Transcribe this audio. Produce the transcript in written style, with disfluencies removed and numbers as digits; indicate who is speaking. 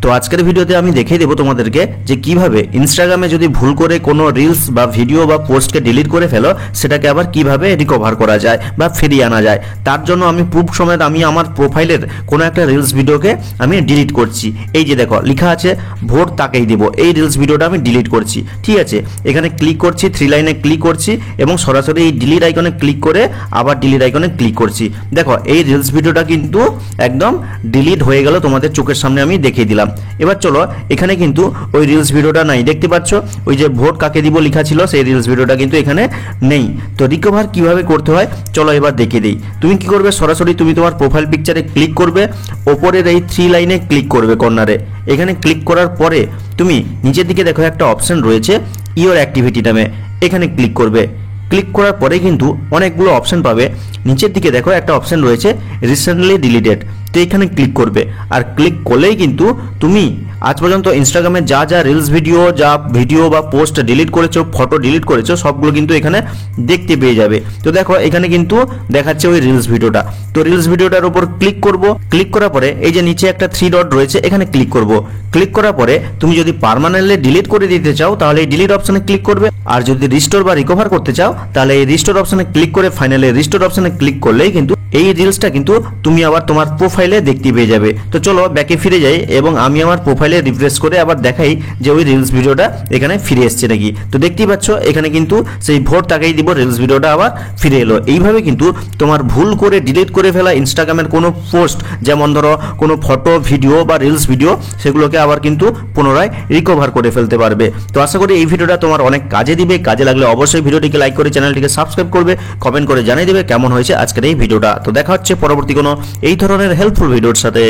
Speaker 1: তো আজকের ভিডিওতে আমি দেখিয়ে দেবো তোমাদেরকে যে কিভাবে ইনস্টাগ্রামে যদি ভুল করে কোনো রিলস বা ভিডিও বা পোস্টকে ডিলিট করে ফেলো সেটাকে আবার কিভাবে রিকভার করা যায় বা ফিরিয়ে আনা যায়। তার জন্য আমি প্রুফ সমেত আমি আমার প্রোফাইলের কোনো একটা রিলস ভিডিওকে আমি ডিলিট করছি। এই যে দেখো লেখা আছে ভোট তাকেই দেব, এই রিলস ভিডিওটা আমি ডিলিট করছি। ঠিক আছে, এখানে ক্লিক করছি, 3 লাইনে ক্লিক করছি এবং সরাসরি এই ডিলিট আইকনে ক্লিক করে আবার ডিলিট আইকনে ক্লিক করছি। দেখো এই রিলস ভিডিওটা কিন্তু একদম ডিলিট হয়ে গেল, তোমাদের চোখের সামনে আমি দেখিয়ে দিলাম। এবার চলো, এখানে কিন্তু ওই রিলস ভিডিওটা নাই, দেখতে পাচ্ছ ওই যে ভোট কাকে দিব লেখা ছিল সেই রিলস ভিডিওটা কিন্তু এখানে নেই। তো রিকভার কিভাবে করতে হয় চলো এবার দেখিয়ে দিই। তুমি কি করবে, সরাসরি তুমি তোমার প্রোফাইল পিকচারে ক্লিক করবে, ওপরের এই 3 লাইনে ক্লিক করবে কর্নারে। এখানে ক্লিক করার পরে তুমি নিচের দিকে দেখো একটা অপশন রয়েছে ইওর অ্যাক্টিভিটি নামে, এখানে ক্লিক করবে। ক্লিক করার পরে কিন্তু অনেকগুলো অপশন পাবে। নিচের দিকে দেখো একটা অপশন রয়েছে রিসেন্টলি ডিলিটেড, তো এখানে ক্লিক করবে। আর ক্লিক করলেই কিন্তু তুমি আজ পর্যন্ত ইনস্টাগ্রামে যা যা রিলস ভিডিও বা পোস্ট ডিলিট করেছো, ফটো ডিলিট করেছো, সবগুলো কিন্তু এখানে দেখতে পেয়ে যাবে। তো দেখো এখানে কিন্তু দেখাচ্ছে ওই রিলস ভিডিওটা। তো রিলস ভিডিওটার উপর ক্লিক করব। ক্লিক করার পরে এই যে নিচে একটা 3 ডট রয়েছে, এখানে ক্লিক করব। ক্লিক করার পরে তুমি যদি পার্মানেন্টলি ডিলিট করে দিতে চাও তাহলে এই ডিলিট অপশনে ক্লিক করবে। আর যদি রিস্টোর বা রিকভার করতে চাও তাহলে এই রিস্টোর অপশনে ক্লিক করে ফাইনালি রিস্টোর অপশনে ক্লিক করলেই কিন্তু এই রিলসটা কিন্তু তুমি আবার তোমার প্রোফাইলে দেখতে পেয়ে যাবে। তো চলো ব্যাকে ফিরে যাই এবং আমি আমার প্রোফাইলে রিফ্রেশ করে আবার দেখাই যে ওই রিলস ভিডিওটা এখানে ফিরে এসছে নাকি। তো দেখতেই পাচ্ছ এখানে কিন্তু সেই ভোট তাকেই দিব রিলস ভিডিওটা আবার ফিরে এলো। এইভাবে কিন্তু তোমার ভুল করে ডিলিট করে ফেলা ইনস্টাগ্রামের কোনো পোস্ট, যেমন ধরো কোনো ফটো ভিডিও বা রিলস ভিডিও, সেগুলোকে আবার কিন্তু পুনরায় রিকভার করে ফেলতে পারবে। তো আশা করি এই ভিডিওটা তোমার অনেক কাজে দিবে। কাজে লাগলে অবশ্যই ভিডিওটিকে লাইক করে চ্যানেলটিকে সাবস্ক্রাইব করবে, কমেন্ট করে জানিয়ে দেবে কেমন হয়েছে আজকের এই ভিডিওটা। তো দেখা হচ্ছে পরবর্তী কোনো এই ধরনের হেল্পফুল ভিডিওর সাথে।